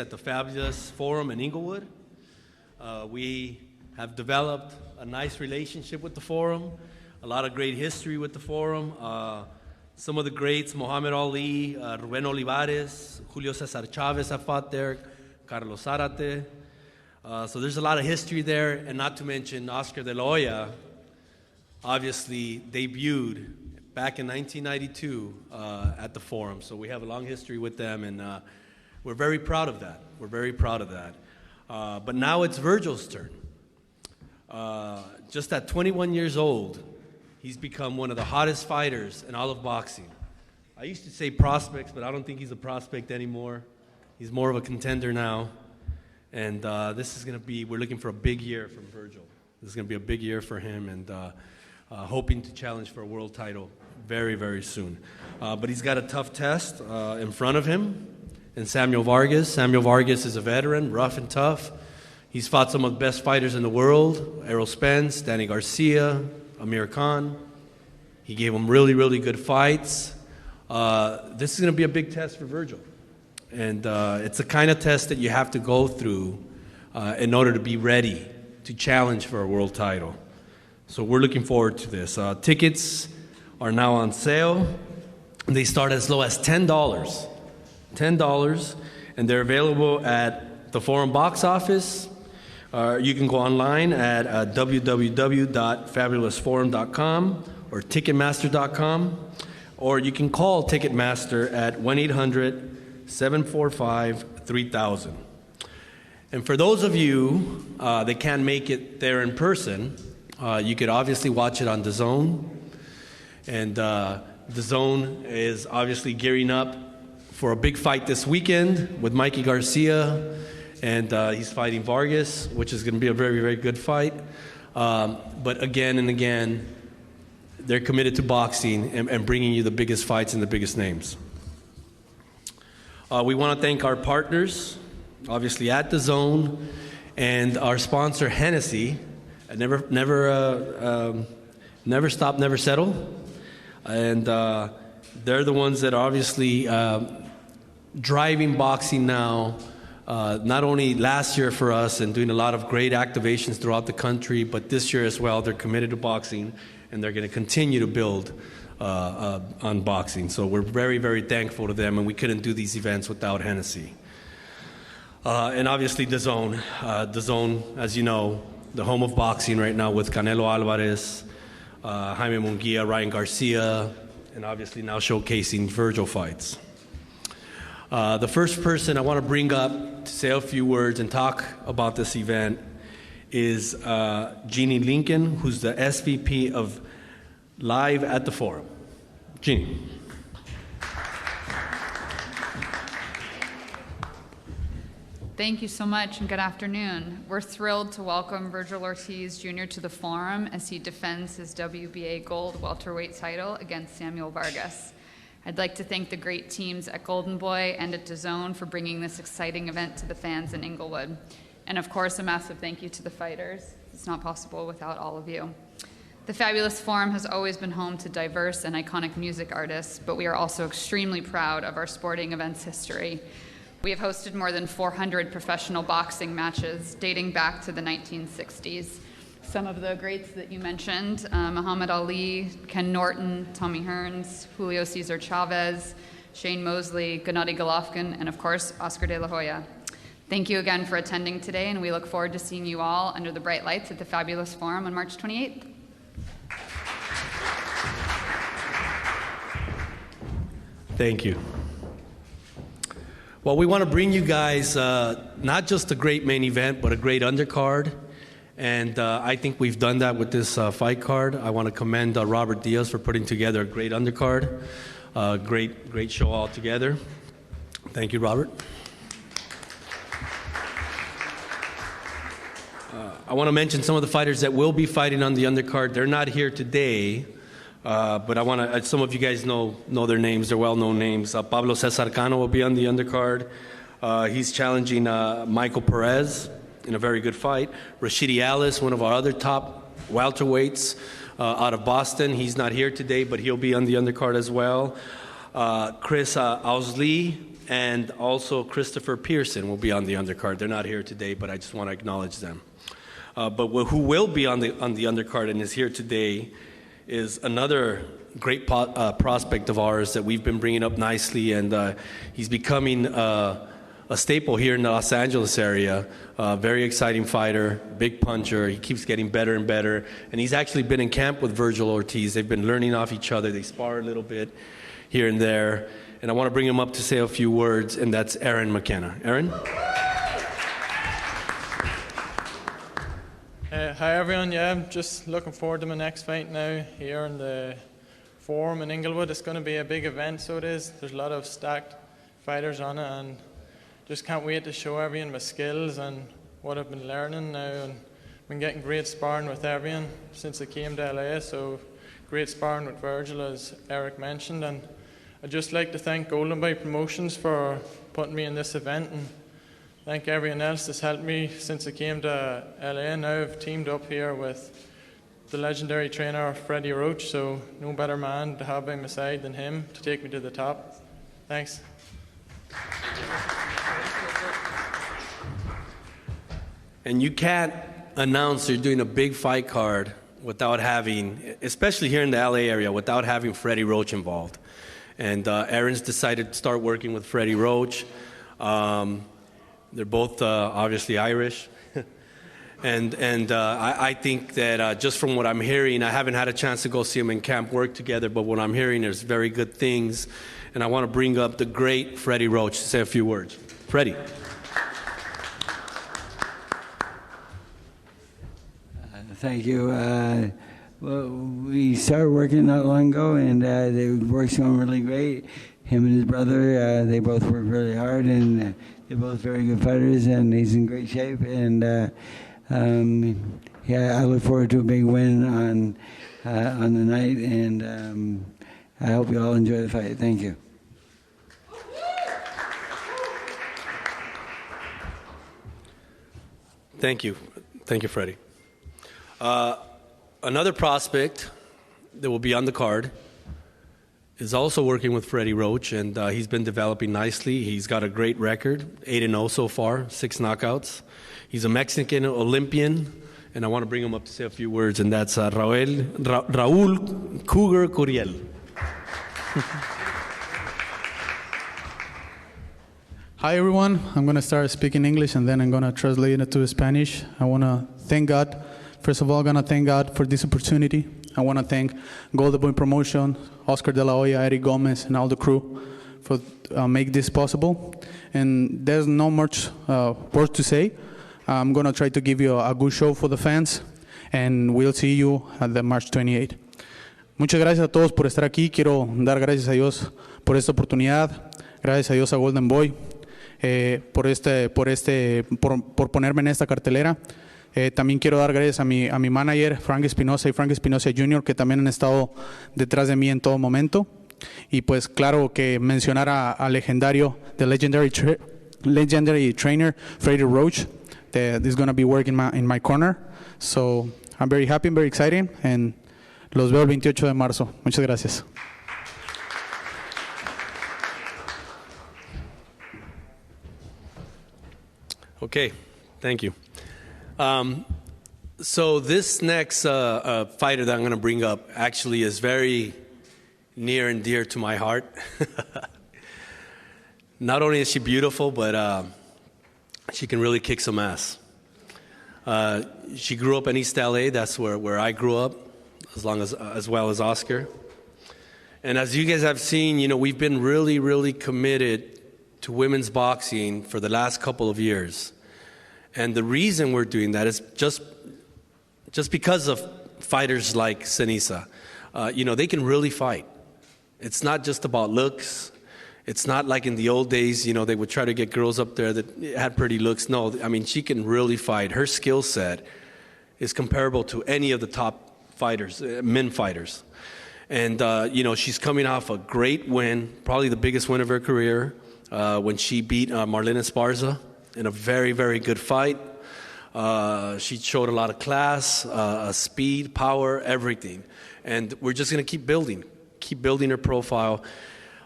at the Fabulous Forum in Inglewood. We have developed a nice relationship with the Forum, a lot of great history with the Forum. Some of the greats, Muhammad Ali, Rubén Olivares, Julio Cesar Chavez have fought there, Carlos Zárate. So there's a lot of history there, and not to mention Oscar De La Hoya obviously debuted back in 1992 at the Forum. So we have a long history with them, and we're very proud of that. We're very proud of that. But now it's Vergil's turn. Just at 21 years old, he's become one of the hottest fighters in all of boxing. I used to say prospects, but I don't think he's a prospect anymore. He's more of a contender now. And this is going to be, we're looking for a big year from Vergil. This is going to be a big year for him, and hoping to challenge for a world title very, very soon. But he's got a tough test in front of him, and Samuel Vargas. Samuel Vargas is a veteran, rough and tough. He's fought some of the best fighters in the world, Errol Spence, Danny Garcia, Amir Khan. He gave him really, really good fights. This is going to be a big test for Vergil. And it's the kind of test that you have to go through in order to be ready to challenge for a world title. So we're looking forward to this. Tickets are now on sale. They start as low as $10. $10, and they're available at the Forum box office. You can go online at www.fabulousforum.com or Ticketmaster.com, or you can call Ticketmaster at 1-800-745-3000. And for those of you that can't make it there in person, you could obviously watch it on DAZN. And DAZN is obviously gearing up for a big fight this weekend with Mikey Garcia, and he's fighting Vargas, which is going to be a very, very good fight. But again and again, they're committed to boxing and bringing you the biggest fights and the biggest names. We want to thank our partners, obviously at DAZN, and our sponsor Hennessy. Never stop, never settle. And they're the ones that are obviously driving boxing now, not only last year for us and doing a lot of great activations throughout the country, but this year as well. They're committed to boxing, and they're going to continue to build on boxing. So we're very, very thankful to them, and we couldn't do these events without Hennessy. And obviously DAZN. DAZN, as you know, the home of boxing right now with Canelo Alvarez, Jaime Munguia, Ryan Garcia, and obviously now showcasing Vergil fights. The first person I want to bring up to say a few words and talk about this event is Jeannie Lincoln, who's the SVP of Live at the Forum. Jeannie. Thank you so much, and good afternoon. We're thrilled to welcome Virgil Ortiz Jr. to the Forum as he defends his WBA Gold Welterweight title against Samuel Vargas. I'd like to thank the great teams at Golden Boy and at DAZN for bringing this exciting event to the fans in Inglewood. And of course, a massive thank you to the fighters. It's not possible without all of you. The Fabulous Forum has always been home to diverse and iconic music artists, but we are also extremely proud of our sporting events history. We have hosted more than 400 professional boxing matches dating back to the 1960s. Some of the greats that you mentioned, Muhammad Ali, Ken Norton, Tommy Hearns, Julio Cesar Chavez, Shane Mosley, Gennady Golovkin, and of course, Oscar De La Hoya. Thank you again for attending today, and we look forward to seeing you all under the bright lights at the Fabulous Forum on March 28th. Thank you. Well, we want to bring you guys not just a great main event, but a great undercard. And I think we've done that with this fight card. I want to commend Robert Diaz for putting together a great undercard. Great show altogether. Thank you, Robert. I want to mention some of the fighters that will be fighting on the undercard. They're not here today, but I want to. Some of you guys know their names. They're well-known names. Pablo Cesar Cano will be on the undercard. He's challenging Michael Perez in a very good fight. Rashidi Ellis, one of our other top welterweights out of Boston. He's not here today, but he'll be on the undercard as well. Chris Ausley and also Christopher Pearson will be on the undercard. They're not here today, but I just want to acknowledge them. But who will be on the undercard and is here today is another great prospect of ours that we've been bringing up nicely, and he's becoming a staple here in the Los Angeles area. Very exciting fighter, big puncher. He keeps getting better and better, and he's actually been in camp with Vergil Ortiz. They've been learning off each other. They spar a little bit here and there, and I want to bring him up to say a few words, and that's Aaron McKenna. Aaron? Hi everyone, yeah, I'm just looking forward to my next fight now here in the Forum in Inglewood. It's going to be a big event, so it is. There's a lot of stacked fighters on it, and just can't wait to show everyone my skills and what I've been learning now, and been getting great sparring with everyone since I came to LA, so great sparring with Vergil, as Eric mentioned, and I'd just like to thank Golden Boy Promotions for putting me in this event, and thank everyone else that's helped me since I came to LA. Now I've teamed up here with the legendary trainer Freddie Roach, so no better man to have by my side than him to take me to the top. Thanks. And you can't announce you're doing a big fight card without having, especially here in the LA area, without having Freddie Roach involved. And Aaron's decided to start working with Freddie Roach. They're both obviously Irish. and I think that just from what I'm hearing, I haven't had a chance to go see them in camp work together, but what I'm hearing is very good things. And I want to bring up the great Freddie Roach to say a few words. Freddie. Thank you. Well, we started working not long ago, and the work's going really great. Him and his brother, they both work really hard, and they're both very good fighters, and he's in great shape. And yeah, I look forward to a big win on the night, and I hope you all enjoy the fight. Thank you. Thank you. Thank you, Freddie. Another prospect that will be on the card is also working with Freddie Roach, and he's been developing nicely. He's got a great record, 8-0 so far, 6 knockouts. He's a Mexican Olympian, and I want to bring him up to say a few words, and that's Raul Curiel. Hi everyone, I'm going to start speaking English and then I'm going to translate it to Spanish. I want to thank God. First of all, I'm going to thank God for this opportunity. I want to thank Golden Boy Promotion, Oscar De La Hoya, Eric Gomez, and all the crew for make this possible. And there's not much words to say. I'm going to try to give you a good show for the fans, and we'll see you at the March 28. Muchas gracias a todos por estar aquí. Quiero dar gracias a Dios por esta oportunidad. Gracias a Dios a Golden Boy por ponerme en esta cartelera. También quiero dar gracias a mi manager, Frank Espinosa y Frank Espinosa Jr., que también han estado detrás de mí en todo momento. Y pues claro que mencionar al legendario, the legendary trainer, Freddie Roach, that is going to be working in my corner. So I'm very happy and very excited, and los veo el 28 de marzo. Muchas gracias. Okay, thank you. So this next fighter that I'm going to bring up actually is very near and dear to my heart. Not only is she beautiful, but she can really kick some ass. She grew up in East LA. That's where I grew up, as well as Oscar. And as you guys have seen, you know, we've been really, really committed to women's boxing for the last couple of years. And the reason we're doing that is just because of fighters like Seniesa. You know, they can really fight. It's not just about looks. It's not like in the old days, you know, they would try to get girls up there that had pretty looks. No, I mean, she can really fight. Her skill set is comparable to any of the top fighters, men fighters. And, you know, she's coming off a great win, probably the biggest win of her career, when she beat Marlene Esparza in a very, very good fight. She showed a lot of class, speed, power, everything. And we're just going to keep building her profile.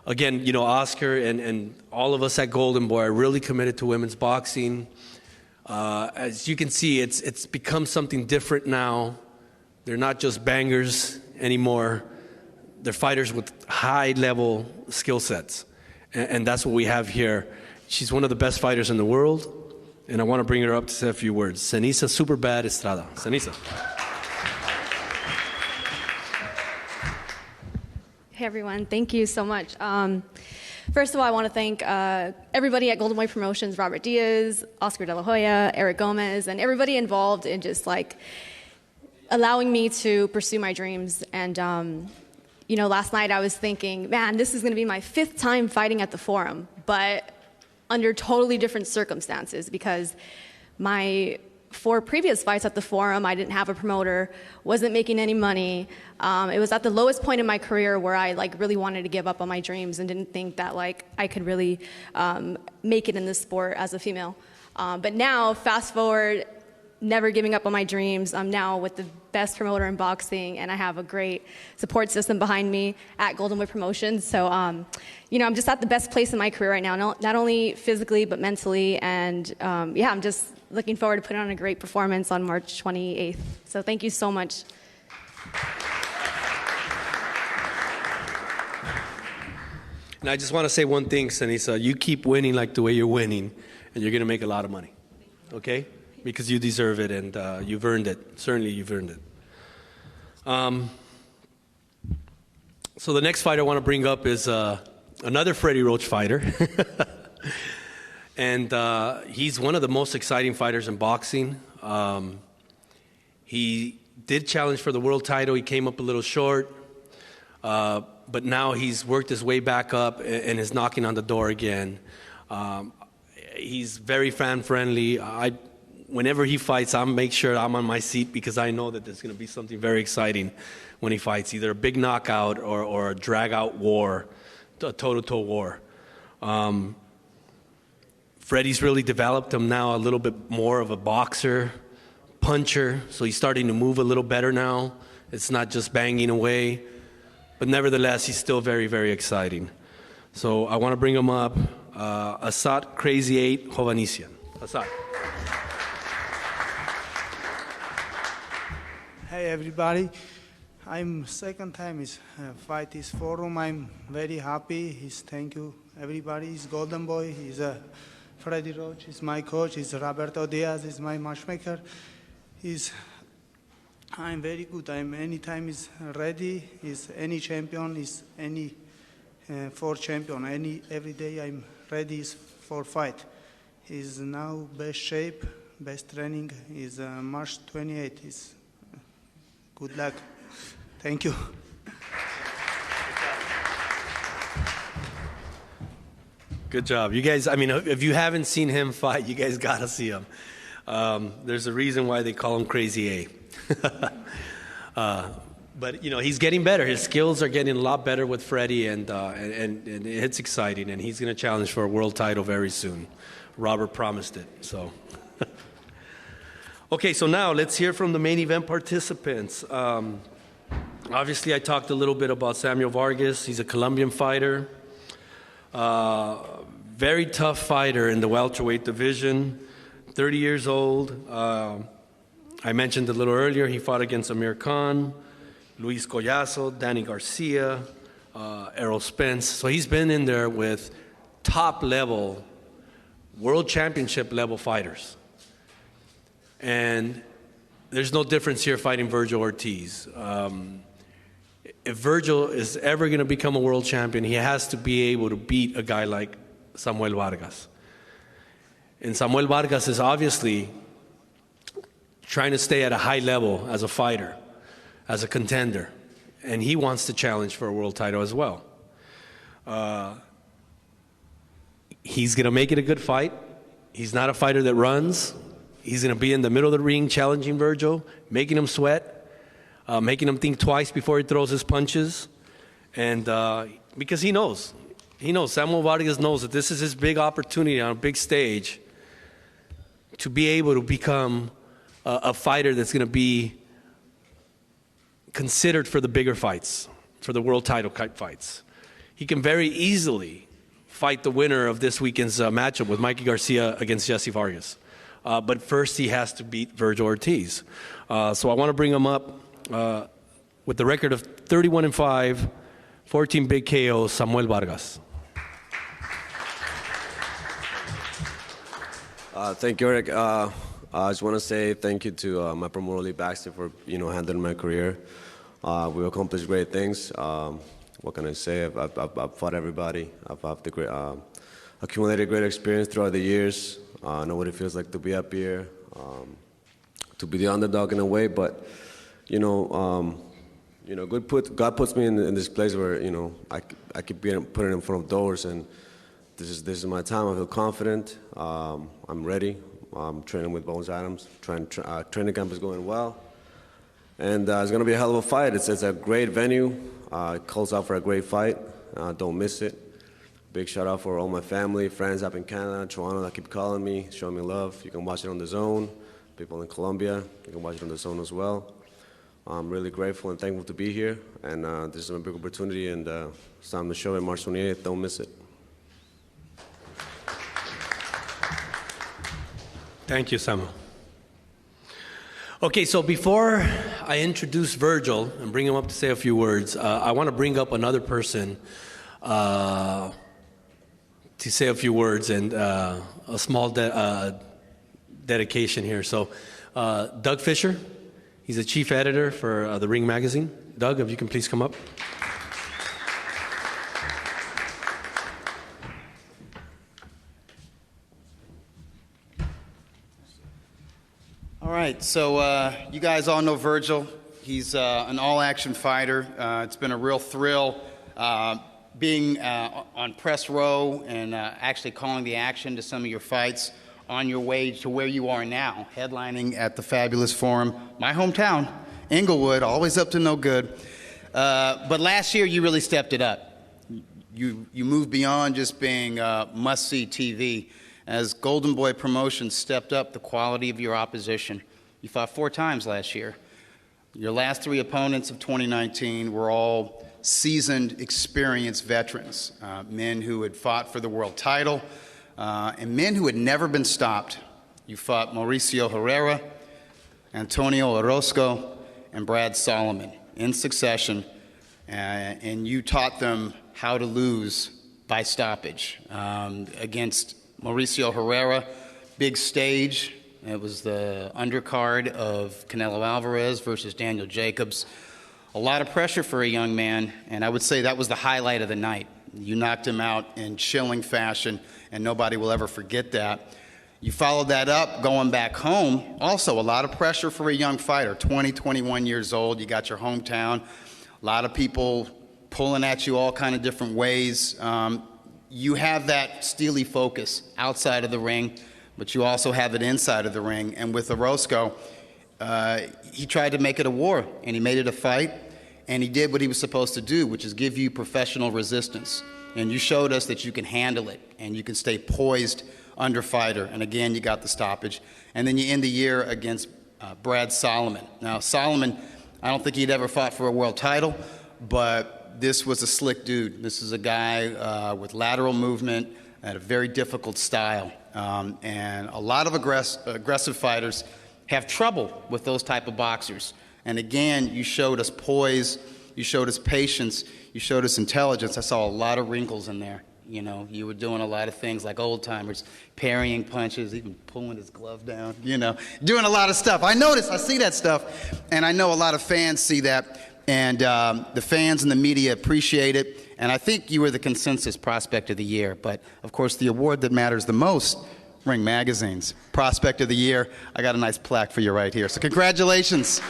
again, you know, Oscar and all of us at Golden Boy are really committed to women's boxing. As you can see, it's become something different now. They're not just bangers anymore. They're fighters with high-level skill sets, and that's what we have here. She's one of the best fighters in the world, and I want to bring her up to say a few words. Seniesa Superbad Estrada. Seniesa. Hey, everyone. Thank you so much. First of all, I want to thank everybody at Golden Boy Promotions, Robert Diaz, Oscar De La Hoya, Eric Gomez, and everybody involved in just like allowing me to pursue my dreams. And, you know, last night I was thinking, man, this is going to be my 5th time fighting at the Forum, but under totally different circumstances, because my 4 previous fights at the Forum, I didn't have a promoter, wasn't making any money. It was at the lowest point in my career where I like really wanted to give up on my dreams and didn't think that like I could really make it in this sport as a female. But now, fast forward, never giving up on my dreams. I'm now with the best promoter in boxing, and I have a great support system behind me at Golden Boy Promotions. So, you know, I'm just at the best place in my career right now, not only physically, but mentally. And, yeah, I'm just looking forward to putting on a great performance on March 28th. So thank you so much. And I just want to say one thing, Seniesa. You keep winning like the way you're winning, and you're going to make a lot of money, okay? Because you deserve it, and you've earned it. Certainly you've earned it. So the next fight I want to bring up is another Freddie Roach fighter. And he's one of the most exciting fighters in boxing. He did challenge for the world title. He came up a little short. But now he's worked his way back up and is knocking on the door again. He's very fan-friendly. Whenever he fights, I'll make sure I'm on my seat because I know that there's going to be something very exciting when he fights, either a big knockout or a drag-out war, a toe-to-toe war. Freddie's really developed him now a little bit more of a boxer, puncher, so he's starting to move a little better now. It's not just banging away. But nevertheless, he's still very, very exciting. So I want to bring him up. Azat Crazy 8 Hovhannisyan. Azat. Hey everybody, I'm second time is fight this forum. I'm very happy. Thank you everybody. He's Golden Boy. He's Freddie Roach. He's my coach. He's Roberto Diaz. He's my matchmaker. I'm very good. Anytime is ready. Is any champion. Is any for champion. Every day I'm ready for fight. He's now best shape, best training. Is March 28th. Is good luck. Thank you. Good job. You guys, I mean, if you haven't seen him fight, you guys got to see him. There's a reason why they call him Crazy A. But, you know, he's getting better. His skills are getting a lot better with Freddie, and it's exciting. And he's going to challenge for a world title very soon. Robert promised it, so... Okay, so now let's hear from the main event participants. Obviously, I talked a little bit about Samuel Vargas. He's a Colombian fighter. Very tough fighter in the welterweight division. 30 years old. I mentioned a little earlier, he fought against Amir Khan, Luis Collazo, Danny Garcia, Errol Spence. So he's been in there with top-level, world championship-level fighters. And there's no difference here fighting Vergil Ortiz. If Vergil is ever going to become a world champion, he has to be able to beat a guy like Samuel Vargas. And Samuel Vargas is obviously trying to stay at a high level as a fighter, as a contender. And he wants to challenge for a world title as well. He's going to make it a good fight. He's not a fighter that runs. He's going to be in the middle of the ring challenging Vergil, making him sweat, making him think twice before he throws his punches. And because he knows, Samuel Vargas knows that this is his big opportunity on a big stage to be able to become a fighter that's going to be considered for the bigger fights, for the world title type fights. he can very easily fight the winner of this weekend's matchup with Mikey Garcia against Jesse Vargas. But first, he has to beat Vergil Ortiz. So I want to bring him up with the record of 31-5, 14 big KOs, Samuel Vargas. Thank you, Eric. I just want to say thank you to my promoter, Lee Baxter, for handling my career. We've accomplished great things. What can I say? I've fought everybody. I've accumulated great experience throughout the years. I know what it feels like to be up here, to be the underdog in a way. But God puts me in this place where I keep getting put in front of doors, and this is my time. I feel confident. I'm ready. I'm training with Bones Adams. Training camp is going well, and it's gonna be a hell of a fight. It's a great venue. It calls out for a great fight. Don't miss it. Big shout out for all my family, friends up in Canada, Toronto that keep calling me, showing me love. You can watch it on the Zone. People in Colombia, you can watch it on the Zone as well. I'm really grateful and thankful to be here, and this is a big opportunity, and it's time to show it March 28th. Don't miss it. Thank you, Samuel. Okay, so before I introduce Vergil and bring him up to say a few words, I want to bring up another person to say a few words and a small dedication here. So, Doug Fisher, he's the chief editor for The Ring magazine. Doug, if you can please come up. All right, so you guys all know Vergil. He's an all-action fighter. It's been a real thrill being on press row and actually calling the action to some of your fights on your way to where you are now, headlining at the Fabulous Forum, my hometown, Inglewood, always up to no good. But last year, you really stepped it up. You moved beyond just being must-see TV. As Golden Boy Promotions stepped up the quality of your opposition. You fought 4 times last year. Your last 3 opponents of 2019 were all seasoned, experienced veterans, men who had fought for the world title, and men who had never been stopped. You fought Mauricio Herrera, Antonio Orozco, and Brad Solomon in succession, and you taught them how to lose by stoppage against Mauricio Herrera, big stage. It was the undercard of Canelo Alvarez versus Daniel Jacobs. A lot of pressure for a young man, and I would say that was the highlight of the night. You knocked him out in chilling fashion, and nobody will ever forget that. You followed that up going back home. Also, a lot of pressure for a young fighter, 20, 21 years old. You got your hometown. A lot of people pulling at you all kind of different ways. You have that steely focus outside of the ring, but you also have it inside of the ring. And with Orozco, he tried to make it a war, and he made it a fight, and he did what he was supposed to do, which is give you professional resistance. And you showed us that you can handle it, and you can stay poised under fighter. And again, you got the stoppage. And then you end the year against Brad Solomon. Now, Solomon, I don't think he'd ever fought for a world title, but this was a slick dude. This is a guy with lateral movement and a very difficult style. And a lot of aggressive fighters have trouble with those type of boxers. And again, you showed us poise, you showed us patience, you showed us intelligence. I saw a lot of wrinkles in there. You know, you were doing a lot of things like old timers, parrying punches, even pulling his glove down, doing a lot of stuff. I notice, I see that stuff, and I know a lot of fans see that. And the fans and the media appreciate it. And I think you were the consensus prospect of the year. But, of course, the award that matters the most, Ring Magazine's Prospect of the Year. I got a nice plaque for you right here. So congratulations.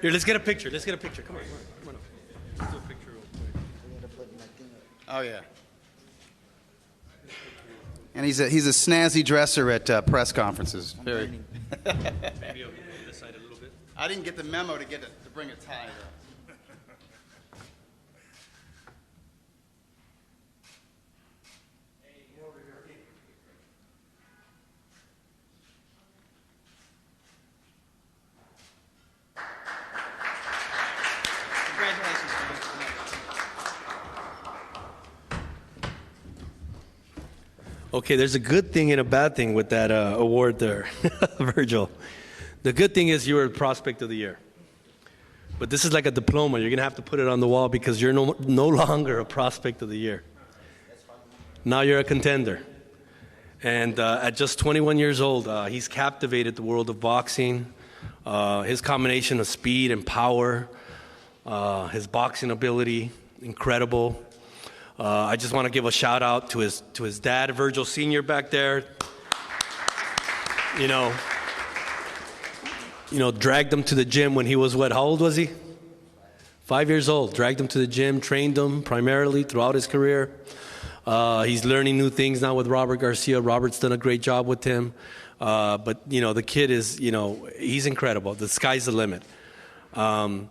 Here, let's get a picture. Let's get a picture. Come on. Let's do a picture real quick. Oh, yeah. And he's a snazzy dresser at press conferences. Very. Maybe on this side a little bit. I didn't get the memo to bring a tie. Okay, there's a good thing and a bad thing with that award there, Virgil. The good thing is you were Prospect of the Year. But this is like a diploma. You're going to have to put it on the wall because you're no longer a Prospect of the Year. Now you're a contender. And at just 21 years old, he's captivated the world of boxing. His combination of speed and power, his boxing ability, incredible. I just want to give a shout out to his dad, Virgil Sr. back there. You know, dragged him to the gym when he was what? How old was he? 5 years old. Dragged him to the gym, trained him primarily throughout his career. He's learning new things now with Robert Garcia. Robert's done a great job with him. But, you know, the kid is, you know, he's incredible. The sky's the limit. You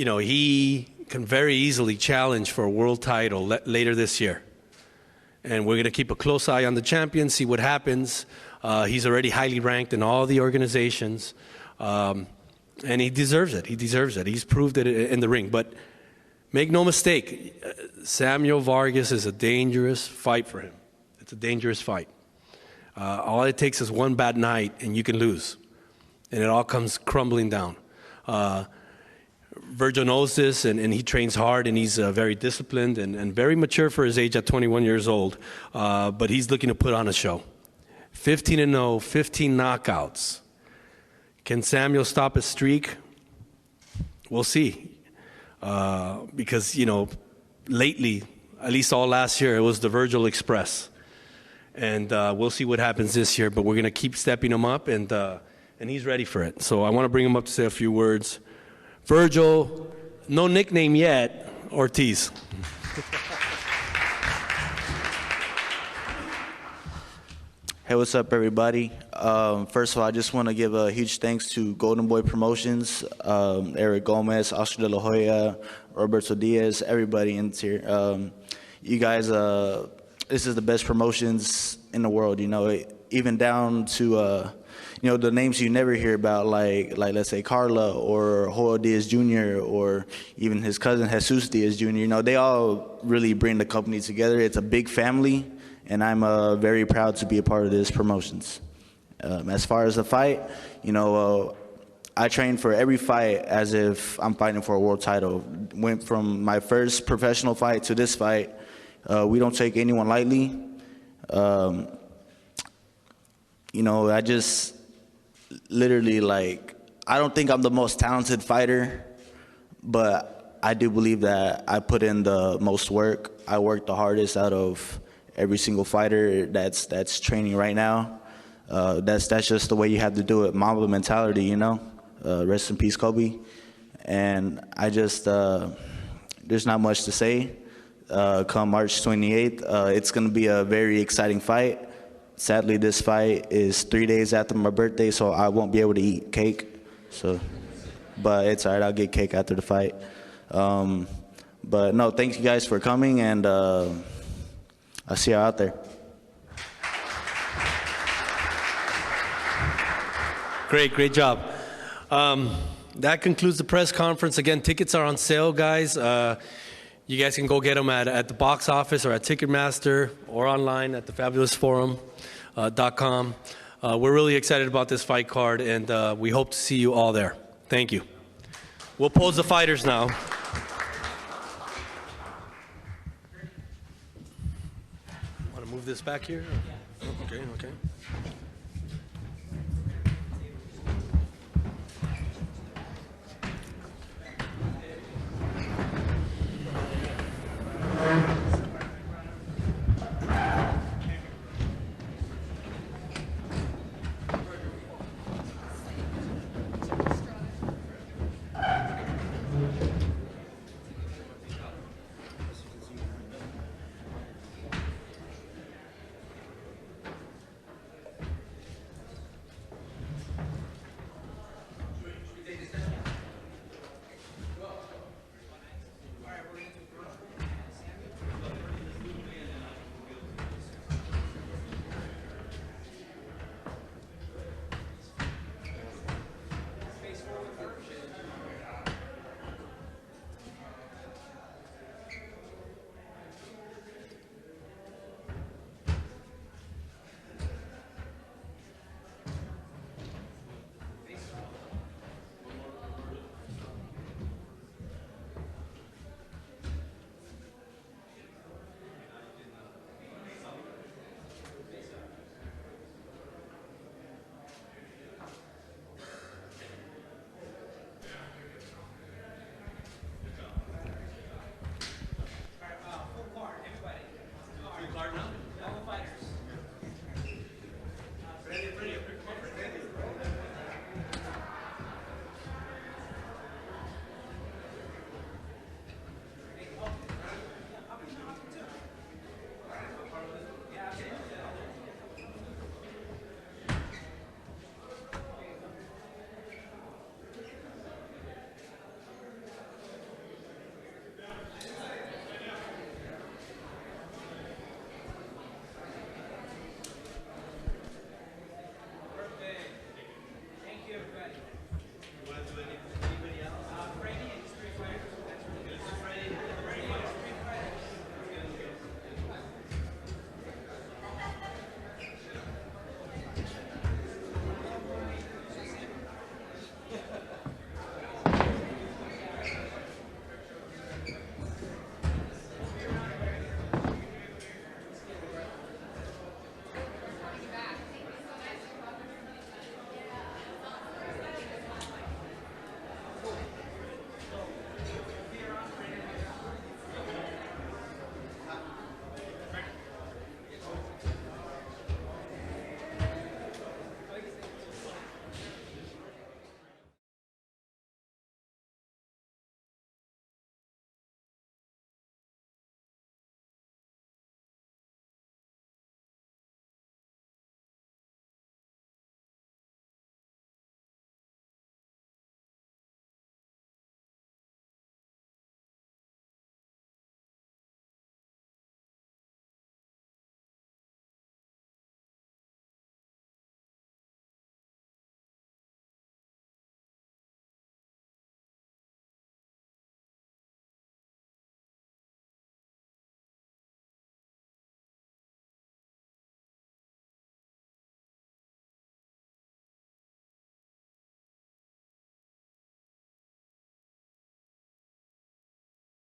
know, he can very easily challenge for a world title later this year. And we're going to keep a close eye on the champion, see what happens. He's already highly ranked in all the organizations. And he deserves it. He deserves it. He's proved it in the ring. But make no mistake, Samuel Vargas is a dangerous fight for him. It's a dangerous fight. All it takes is one bad night, and you can lose. And it all comes crumbling down. Virgil knows this, and he trains hard, and he's very disciplined and very mature for his age at 21 years old. But he's looking to put on a show. 15-0, 15 knockouts. Can Samuel stop his streak? We'll see. Because, you know, lately, at least all last year, it was the Virgil Express. And we'll see what happens this year, but we're going to keep stepping him up, and he's ready for it. So I want to bring him up to say a few words. Virgil, no nickname yet, Ortiz. Hey, what's up, everybody? First of all, I just want to give a huge thanks to Golden Boy Promotions, Eric Gomez, Oscar De La Hoya, Roberto Diaz, everybody in here. You guys, this is the best promotions in the world, you know, even down to, you know, the names you never hear about, like let's say Carla or Joel Diaz Jr. or even his cousin Jesus Diaz Jr. You know, they all really bring the company together. It's a big family. And I'm very proud to be a part of this promotions. As far as the fight, you know, I train for every fight as if I'm fighting for a world title. Went from my first professional fight to this fight. We don't take anyone lightly. You know, I just literally, like, I don't think I'm the most talented fighter, but I do believe that I put in the most work. I work the hardest out of every single fighter that's training right now. That's just the way you have to do it. Mamba mentality, you know. Rest in peace, Kobe. And I just, there's not much to say. Come March 28th, it's going to be a very exciting fight. Sadly, this fight is 3 days after my birthday, so I won't be able to eat cake. So, but it's all right. I'll get cake after the fight. But no, thank you guys for coming, and I'll see you out there. Great job. That concludes the press conference. Again, tickets are on sale, guys. You guys can go get them at the box office or at Ticketmaster or online at thefabulousforum.com. We're really excited about this fight card, and we hope to see you all there. Thank you. We'll pose the fighters now. Want to move this back here? Okay.